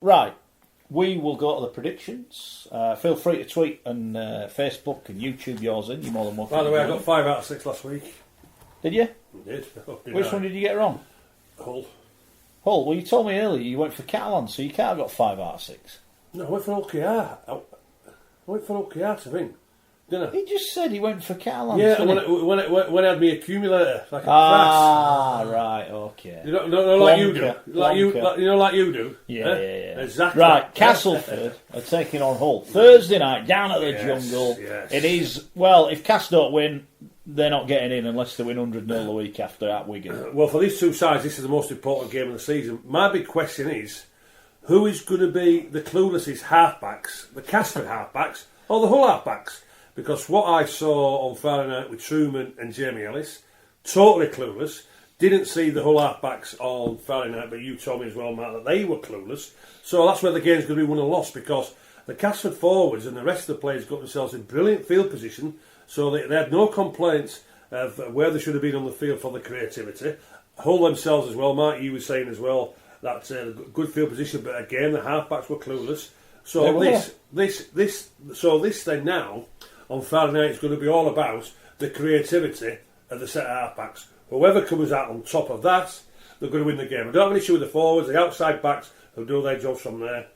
Right. We will go to the predictions. Feel free to tweet and Facebook and YouTube yours in. You're more than welcome. By the way, I got 5 out of 6 last week. Did you? I did. Which one did you get wrong? Hull. Hull. Well, you told me earlier you went for Catalans, so you can't have got 5 out of 6. No, I went for OKR. I went for OKR to win. Didn't I? He just said he went for Catalans. Yeah, when I had my accumulator, like a right, okay. You know, like you do, like you do. Yeah. Exactly. Right, Castleford are taking on Hull Thursday night down at the Jungle. Yes. It is if Cass don't win, they're not getting in unless they win 100-0 the week after at Wigan. Well, for these two sides, this is the most important game of the season. My big question is, who is going to be the cluelessest halfbacks, the Castleford halfbacks or the Hull halfbacks? Because what I saw on Friday night with Truman and Jamie Ellis, totally clueless. Didn't see the Hull halfbacks on Friday night, but you told me as well, Matt, that they were clueless. So that's where the game's going to be won or lost, because the Castleford forwards and the rest of the players got themselves in brilliant field position, so they had no complaints of where they should have been on the field for the creativity. Hull themselves as well, Mark, you were saying as well, that good field position, but again, the halfbacks were clueless. So this then now, on Friday night, it's going to be all about the creativity of the set of halfbacks. Whoever comes out on top of that, they're going to win the game. I don't have an issue with the forwards, the outside backs who do their jobs from there.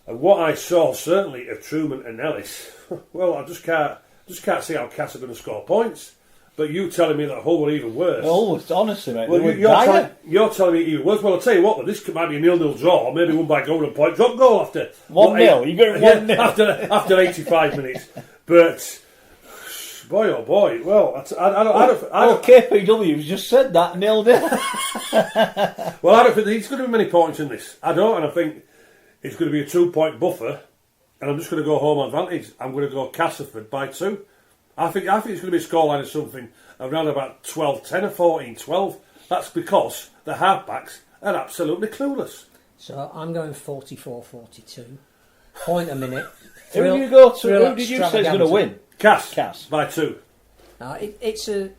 And what I saw certainly of Truman and Ellis, well, I just can't see how Cass are going to score points. But you telling me that Hull were even worse? Oh, honestly, mate. Well, you're telling me even worse. Well, I'll tell you what, this might be a 0-0 draw, or maybe won by golden point drop goal after 1-0. You got 1-0 after 85 minutes. But boy, oh boy. Well, I don't. KPW's just said that 0-0. Well, I don't think there's going to be many points in this. I don't, and I think it's going to be a 2-point buffer. And I'm just going to go home advantage. I'm going to go Castleford by 2. I think it's going to be a scoreline of something around about 12-10 or 14-12. That's because the halfbacks are absolutely clueless. So I'm going 44-42. Point a minute. Who did you say is going to win? Cass by 2. It's a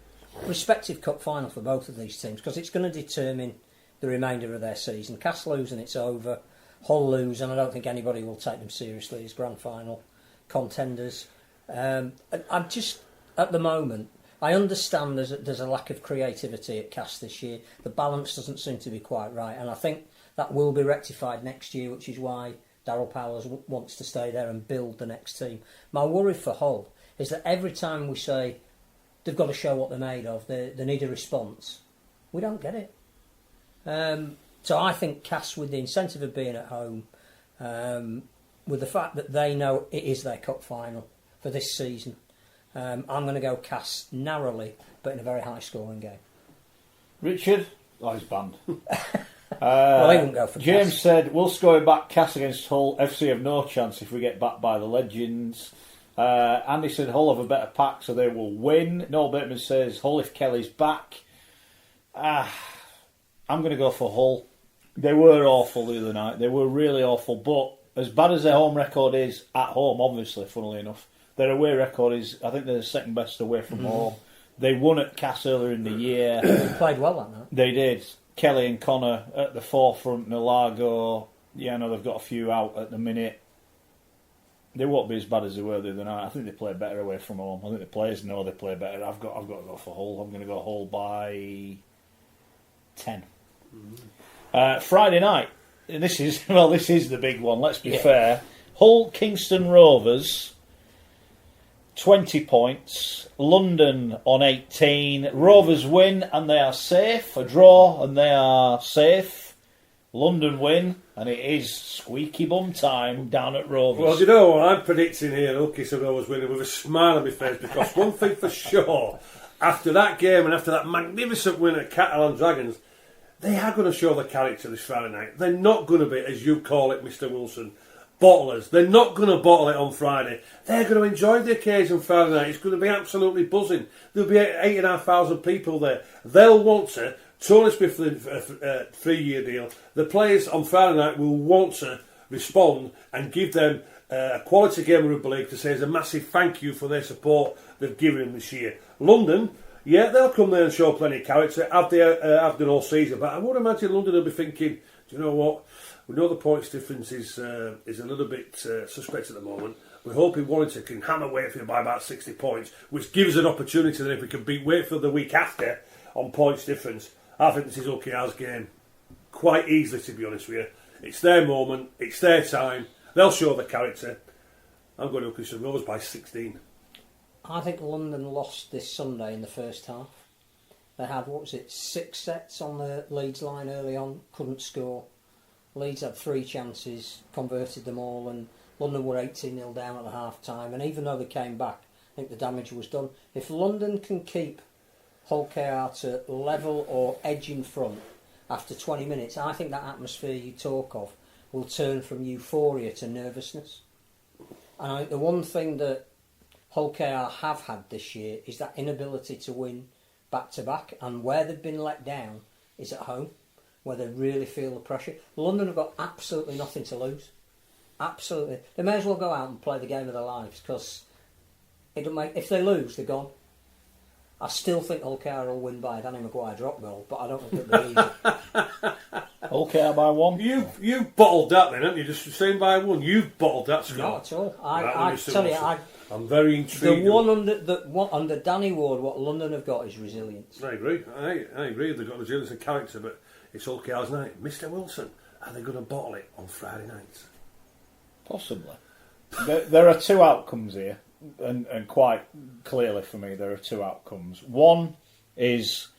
respective cup final for both of these teams, because it's going to determine the remainder of their season. Cass lose and it's over. Hull lose, and I don't think anybody will take them seriously as grand final contenders. I'm just, at the moment, I understand there's a lack of creativity at Cass this year. The balance doesn't seem to be quite right, and I think that will be rectified next year, which is why Darryl Powers wants to stay there and build the next team. My worry for Hull is that every time we say they've got to show what they're made of, they need a response, we don't get it. So I think Cass, with the incentive of being at home, with the fact that they know it is their cup final for this season, I'm going to go Cass narrowly, but in a very high scoring game. Richard? Oh, he's banned. Well, he won't go for James Cass. said, we'll score back Cass against Hull. FC have no chance if we get backed by the legends. Andy said Hull have a better pack, so they will win. Noel Bateman says Hull if Kelly's back. I'm going to go for Hull. They were awful the other night. They were really awful. But as bad as their home record is at home, obviously, funnily enough, their away record is, I think they're the second best away from home. They won at Cass earlier in the year. They played well that night. They did. Kelly and Connor at the forefront. Nalago, I know they've got a few out at the minute. They won't be as bad as they were the other night. I think they play better away from home. I think the players know they play better. I've got to go for Hull. I'm going to go Hull by 10. Friday night. This is the big one. Let's be fair. Hull Kingston Rovers. 20 points. London on 18. Rovers win and they are safe. A draw and they are safe. London win and it is squeaky bum time down at Rovers. Well, you know what I'm predicting here? Hull Rovers winning with a smile on my face, because one thing for sure, after that game and after that magnificent win at Catalan Dragons, they are going to show the character this Friday night. They're not going to be, as you call it, Mr. Wilson, bottlers. They're not going to bottle it on Friday. They're going to enjoy the occasion Friday night. It's going to be absolutely buzzing. There'll be 8,500 people there. They'll want to. Tony Smith for a 3-year deal. The players on Friday night will want to respond and give them a quality game of rugby league to say as a massive thank you for their support they've given them this year. London, yeah, they'll come there and show plenty of character, have done all season, but I would imagine London will be thinking, do you know what? We know the points difference is a little bit suspect at the moment. We're hoping Warrington can hammer Wakefield by about 60 points, which gives an opportunity that if we can beat Wakefield the week after on points difference, I think this is OKR's game quite easily, to be honest with you. It's their moment, it's their time, they'll show the character. I'm going to Kingston Rovers by 16. I think London lost this Sunday in the first half. They had, 6 sets on the Leeds line early on, couldn't score. Leeds had 3 chances, converted them all, and London were 18-0 down at the half-time. And even though they came back, I think the damage was done. If London can keep Hull KR to level or edge in front after 20 minutes, I think that atmosphere you talk of will turn from euphoria to nervousness. And I think the one thing that Hull KR have had this year is that inability to win back-to-back, and where they've been let down is at home, where they really feel the pressure. London have got absolutely nothing to lose. Absolutely. They may as well go out and play the game of their lives, because if they lose, they're gone. I still think Hull KR will win by a Danny Maguire drop goal, but I don't think they'll lose it. Hull KR by 1. You've bottled that then, haven't you? Just saying by 1. You've bottled that score. Not at all. I tell you, I'm very intrigued. The one under Danny Ward, what London have got is resilience. I agree. I agree. They've got resilience and character, but it's Hull KR's night. Mr. Wilson, are they going to bottle it on Friday night? Possibly. There are 2 outcomes here, and quite clearly for me, there are 2 outcomes. One is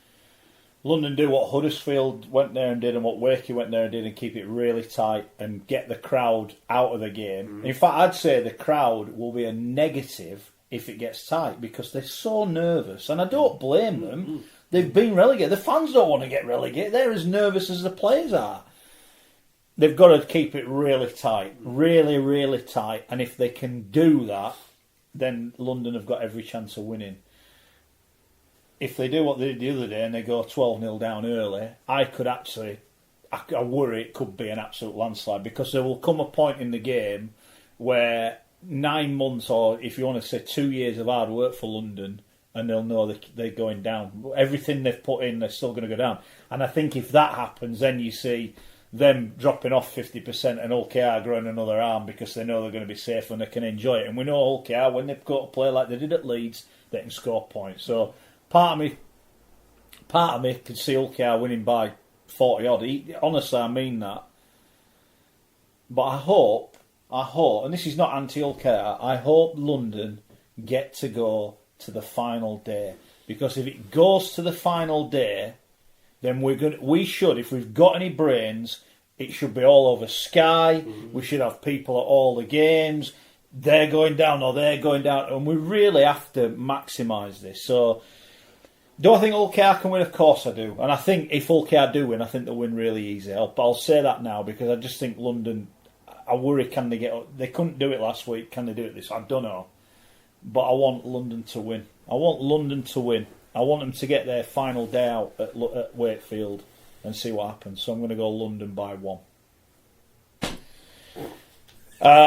London do what Huddersfield went there and did, and what Wakey went there and did, and keep it really tight and get the crowd out of the game. In fact, I'd say the crowd will be a negative if it gets tight, because they're so nervous, and I don't blame them. They've been relegated. The fans don't want to get relegated. They're as nervous as the players are. They've got to keep it really tight, really, really tight, and if they can do that, then London have got every chance of winning. If they do what they did the other day and they go 12-0 down early, I worry it could be an absolute landslide, because there will come a point in the game where 9 months, or if you want to say 2 years of hard work for London, and they'll know they're going down. Everything they've put in, they're still going to go down. And I think if that happens, then you see them dropping off 50% and Hull KR growing another arm, because they know they're going to be safe and they can enjoy it. And we know Hull KR, when they've got to play like they did at Leeds, they can score points. So part of me could see Hull KR winning by 40 odd. Honestly, I mean that. But I hope, and this is not anti-Hull KR, I hope London get to go to the final day, because if it goes to the final day, then we should, if we've got any brains, it should be all over Sky. We should have people at all the games. They're going down or they're going down, and we really have to maximise this. So, do I think Hull KR can win? Of course I do. And I think if Hull KR do win, I think they'll win really easy. I'll say that now, because I just think London, I worry, can they get... They couldn't do it last week. Can they do it this? I don't know. But I want London to win. I want London to win. I want them to get their final day out at Wakefield and see what happens. So I'm going to go London by 1.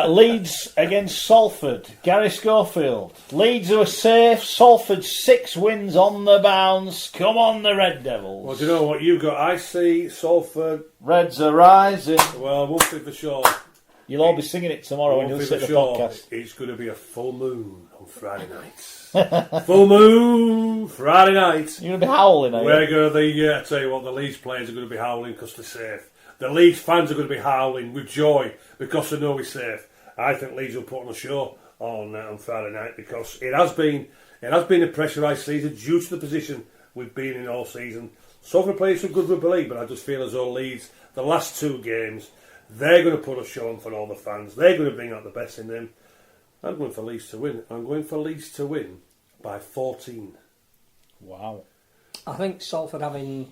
Leeds against Salford. Gary Schofield. Leeds are safe. Salford 6 wins on the bounce. Come on, the Red Devils. Well, do you know what you've got? I see Salford. Reds are rising. Well, one thing for sure. You'll all be singing it tomorrow when you'll sit the podcast. It's going to be a full moon on Friday nights. Full moon Friday night. You're going to be howling, are you? We're going to I tell you what, the Leeds players are going to be howling because they're safe. The Leeds fans are going to be howling with joy because they know we're safe. I think Leeds will put on a show on Friday night, because it has been a pressurised season due to the position we've been in all season. Salford played some good rugby league, but I just feel as though Leeds, the last 2 games, they're going to put a show on for all the fans. They're going to bring out the best in them. I'm going for Leeds to win. I'm going for Leeds to win by 14. Wow. I think Salford having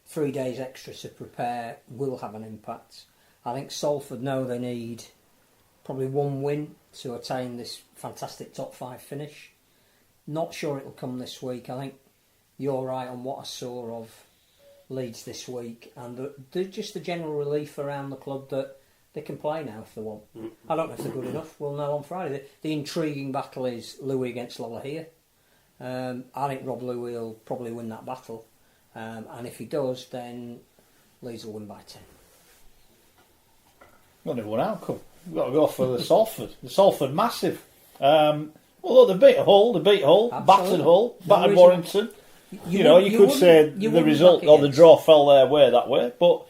3 days extra to prepare will have an impact. I think Salford know they need probably 1 win to attain this fantastic top 5 finish. Not sure it'll come this week. I think you're right on what I saw of Leeds this week, and just the general relief around the club that they can play now if they want. I don't know if they're good enough. We'll know on Friday. The intriguing battle is Louis against Lola here. I think Rob Louis will probably win that battle, and if he does, then Leeds will win by 10. Got another one outcome. We've got to go for the Salford. The Salford massive. Well, look, they beat Hull, battered Hull, battered Warrington. You could say the result or the draw fell their way that way, but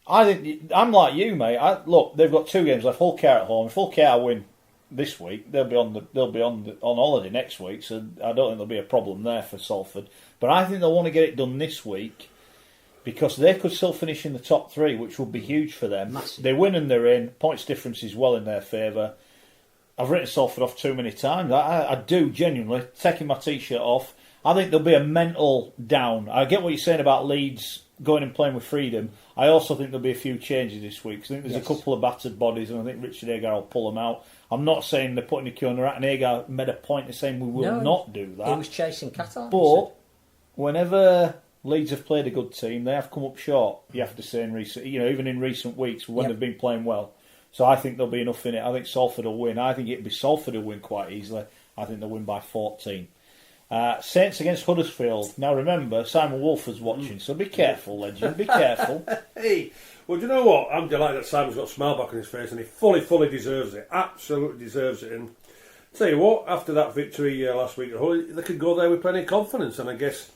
I think I'm like you, mate. Look, they've got 2 games left. Hull care at home. If Hull care win this week, they'll be on holiday next week, so I don't think there'll be a problem there for Salford. But I think they'll want to get it done this week because they could still finish in the top 3, which would be huge for them. Massive. They win and they're in. Points difference is well in their favour. I've written Salford off too many times. I do genuinely taking my t-shirt off. I think there'll be a mental down. I get what you're saying about Leeds going and playing with freedom. I also think there'll be a few changes this week. I think there's a couple of battered bodies, and I think Richard Agar will pull them out. I'm not saying they're putting a cue on the rat, and Agar made a point of saying we will not do that. He was chasing Catalans. But whenever Leeds have played a good team, they have come up short. You have to say in recent, even in recent weeks when they've been playing well. So I think there'll be enough in it. I think Salford will win. I think it'll be Salford will win quite easily. I think they'll win by 14. Saints against Huddersfield. Now remember, Simon Wolford's watching, so be careful, legend. Be careful. Hey, well, do you know what? I'm delighted that Simon's got a smile back on his face, and he fully deserves it. Absolutely deserves it. And tell you what, after that victory last week at Hull, they could go there with plenty of confidence. And I guess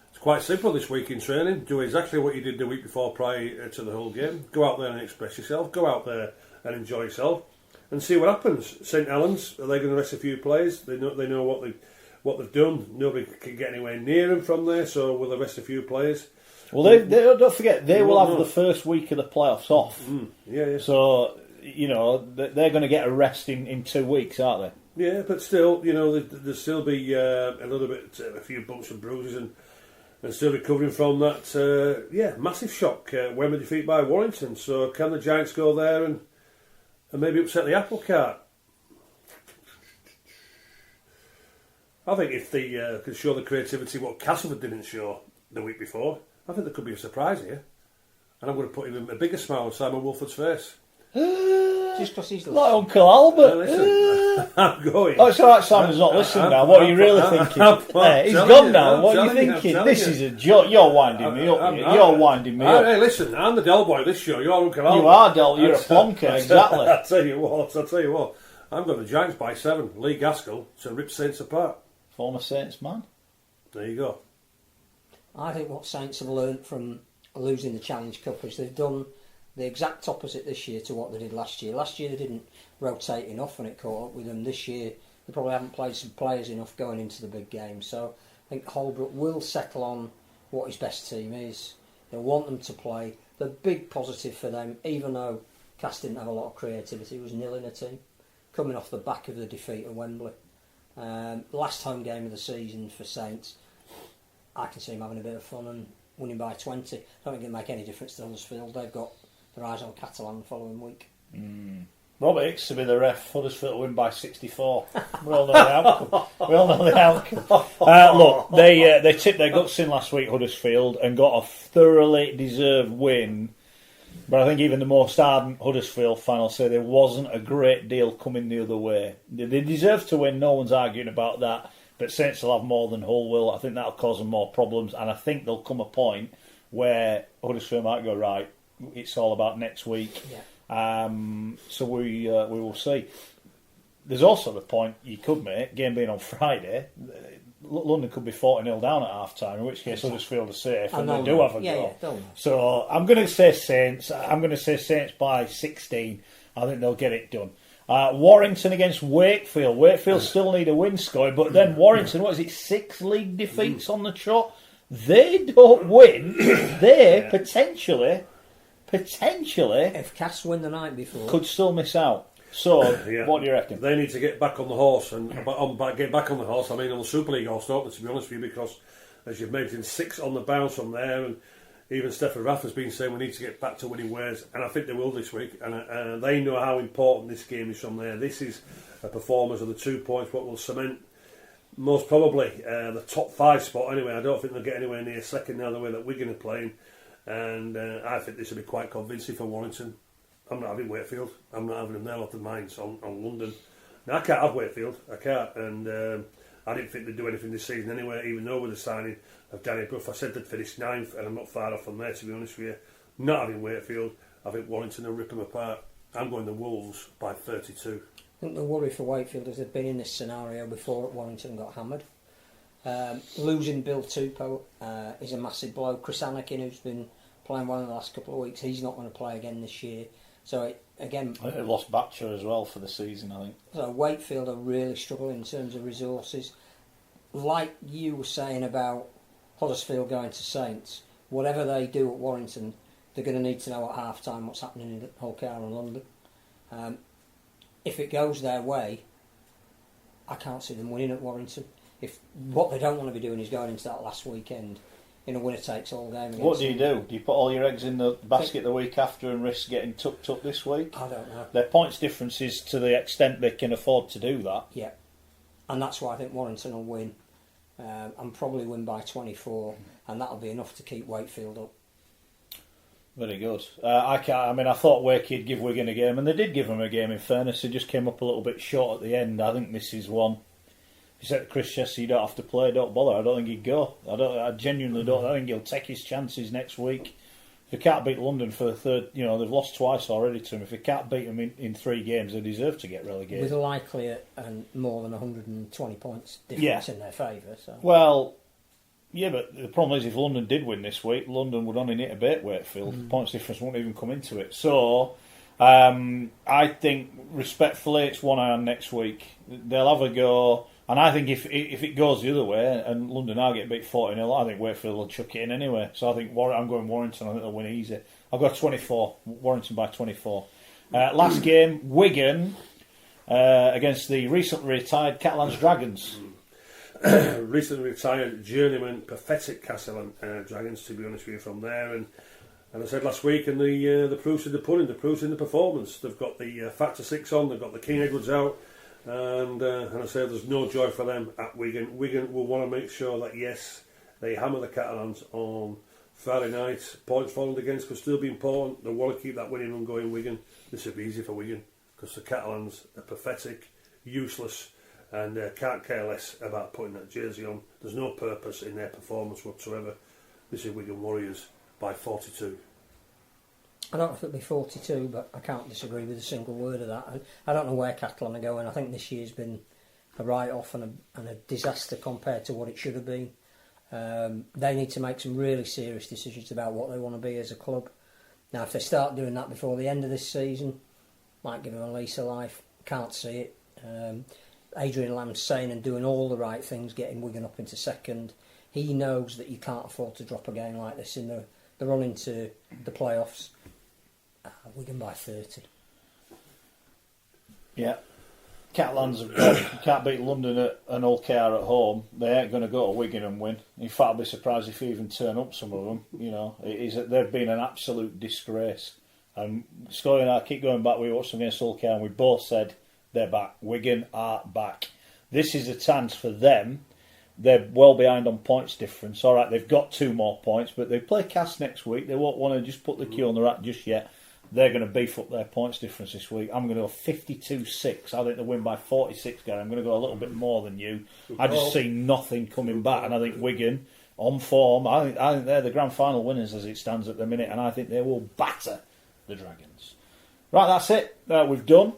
it's quite simple this week in training. Do exactly what you did the week before prior to the Hull game. Go out there and express yourself. Go out there and enjoy yourself, and see what happens. St Helens, are they going to rest a few players? They know what they've done. Nobody can get anywhere near them from there. So will they rest a few players? Well, they don't forget they will have the first week of the playoffs off. Yeah. So they're going to get a rest in 2 weeks, aren't they? Yeah, but still, there'll still be a little bit, a few bumps and bruises, and still recovering from that. Massive shock when we defeat by Warrington. So can the Giants go there and maybe upset the apple cart? I think if they could show the creativity what Castleford didn't show the week before, I think there could be a surprise here. And I'm going to put even a bigger smile on Simon Wolford's face. Just because he's like Uncle Albert. Listen, I'm going. Oh, it's all right, Simon's not listening now. What are you really thinking? He's gone now. What are you thinking? This is a joke. You're winding me up. You're winding me up. Hey, listen, I'm the Del Boy of this show. You're Uncle Albert. You are Del. You're a plonker, exactly. I'll tell you what. I'm going to Giants by 7. Lee Gaskell to rip Saints apart. Former Saints man. There you go. I think what Saints have learnt from losing the Challenge Cup is they've done the exact opposite this year to what they did last year. Last year they didn't rotate enough and it caught up with them. This year they probably haven't played some players enough going into the big game. So I think Holbrook will settle on what his best team is. They'll want them to play. The big positive for them, even though Cass didn't have a lot of creativity, was nilling a team, coming off the back of the defeat at Wembley. Last home game of the season for Saints, I can see them having a bit of fun and winning by 20. I don't think it'll make any difference to Huddersfield. They've got their eyes on Catalan the following week. Robert Hicks to be the ref. Huddersfield win by 64. We all know the outcome. Look, they tipped their guts in last week, Huddersfield, and got a thoroughly deserved win. But I think even the most ardent Huddersfield fan will say there wasn't a great deal coming the other way. They deserve to win, no one's arguing about that. But Saints will have more than Hull will. I think that'll cause them more problems. And I think there'll come a point where Huddersfield might go, right, it's all about next week. Yeah. So we will see. There's also the point you could make, game being on Friday, London could be 40-0 down at half-time, in which case Huddersfield are safe and they do have a goal. So I'm going to say Saints. I'm going to say Saints by 16. I think they'll get it done. Warrington against Wakefield. Wakefield still need a win, Scoy, but then Warrington, 6 league defeats on the trot? They don't win. They potentially, if Cass win the night before, could still miss out. So, what do you reckon? They need to get back on the horse, and get back on the horse. I mean, on the Super League horse, don't they, to be honest with you, because as you've mentioned, 6 on the bounce from there, and even Stefan Raff has been saying we need to get back to winning ways, and I think they will this week. And they know how important this game is from there. This is a performance of the 2 points, what will cement most probably the top 5 spot. Anyway, I don't think they'll get anywhere near second now the way that Wigan are playing, and I think this will be quite convincing for Warrington. I'm not having Wakefield. I'm not having them there off the minds on London. Now, I can't have Wakefield. I can't. And I didn't think they'd do anything this season anyway, even though with the signing of Danny Brough. I said they'd finish 9th, and I'm not far off from there, to be honest with you. Not having Wakefield. I think Warrington will rip them apart. I'm going the Wolves by 32. I think the worry for Wakefield is they've been in this scenario before at Warrington and got hammered. Losing Bill Tupou is a massive blow. Chris Anakin, who's been playing well in the last couple of weeks, he's not going to play again this year. So again, I think they've lost Batcher as well for the season, I think. So Wakefield are really struggling in terms of resources. Like you were saying about Huddersfield going to Saints, whatever they do at Warrington, they're going to need to know at half time what's happening in Hull KR and London. If it goes their way, I can't see them winning at Warrington. If what they don't want to be doing is going into that last weekend in a winner-takes-all game. What do you do? Do you put all your eggs in the basket the week after and risk getting tucked up this week? I don't know. Their points difference is to the extent they can afford to do that. Yeah, and that's why I think Warrington will win. And probably win by 24, and that'll be enough to keep Wakefield up. Very good. I thought Wakey'd give Wigan a game, and they did give them a game. In fairness, they just came up a little bit short at the end. I think this is one. If you said to Chris Chester, you don't have to play, don't bother. I don't think he'd go. I genuinely don't. I think he'll take his chances next week. If they can't beat London for the third, they've lost twice already to them. If they can't beat them in 3 games, they deserve to get relegated. With likely and more than 120 points difference in their favour. So. Well, yeah, but the problem is if London did win this week, London would only need to beat Wakefield. The points difference won't even come into it. So, I think, respectfully, it's one eye on next week. They'll have a go. And I think if it goes the other way and London are getting beat 40-0, I think Wakefield will chuck it in anyway. So I think I'm going Warrington. I think they'll win easy. I've got 24. Warrington by 24. Last game, Wigan against the recently retired Catalans Dragons. Recently retired journeyman, pathetic Catalan Dragons, to be honest with you, from there. And I said last week, and the proof's in the pudding, the proof's in the performance. They've got the Factor 6 on, they've got the King Edwards out, and I say there's no joy for them at Wigan. Wigan will want to make sure that, yes, they hammer the Catalans on Friday night. Points falling against could still be important. They want to keep that winning run going, Wigan. This will be easy for Wigan, because the Catalans are pathetic, useless, and can't care less about putting that jersey on. There's no purpose in their performance whatsoever. This is Wigan Warriors by 42. I don't know if it'll be 42, but I can't disagree with a single word of that. I don't know where Catalan are going. I think this year's been a write-off and a disaster compared to what it should have been. They need to make some really serious decisions about what they want to be as a club. Now, if they start doing that before the end of this season, might give them a lease of life. Can't see it. Adrian Lamb's saying and doing all the right things, getting Wigan up into second. He knows that you can't afford to drop a game like this in the run into the playoffs. Wigan by 30. Yeah. Catalans have got, can't beat London at an Hull KR at home. They ain't going to go to Wigan and win. In fact, I'd be surprised if they even turn up, some of them. They've been an absolute disgrace. And Scotty and I keep going back. We watched them against Hull KR and we both said they're back. Wigan are back. This is a chance for them. They're well behind on points difference. All right, they've got 2 more points, but they play Cast next week. They won't want to just put the key on the rack just yet. They're going to beef up their points difference this week. I'm going to go 52-6. I think they win by 46, Gary. I'm going to go a little bit more than you. I just see nothing coming back, and I think Wigan, on form, I think they're the grand final winners as it stands at the minute, and I think they will batter the Dragons. Right, that's it. We've done.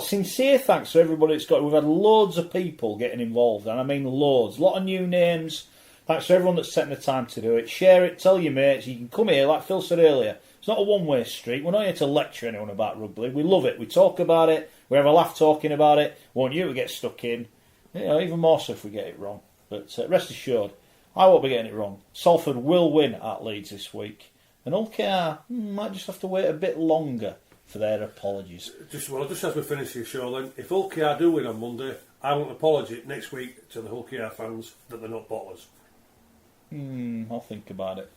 Sincere thanks to everybody that's got. We've had loads of people getting involved, and I mean loads. A lot of new names. Thanks to everyone that's taken the time to do it. Share it, tell your mates. You can come here, like Phil said earlier. It's not a one-way street. We're not here to lecture anyone about rugby. We love it. We talk about it. We have a laugh talking about it. We want you to get stuck in. Even more so if we get it wrong. But rest assured, I won't be getting it wrong. Salford will win at Leeds this week. And Hull KR might just have to wait a bit longer for their apologies. Just as we finish the show then, if Hull KR do win on Monday, I want an apology next week to the Hull KR fans that they're not bottlers. I'll think about it.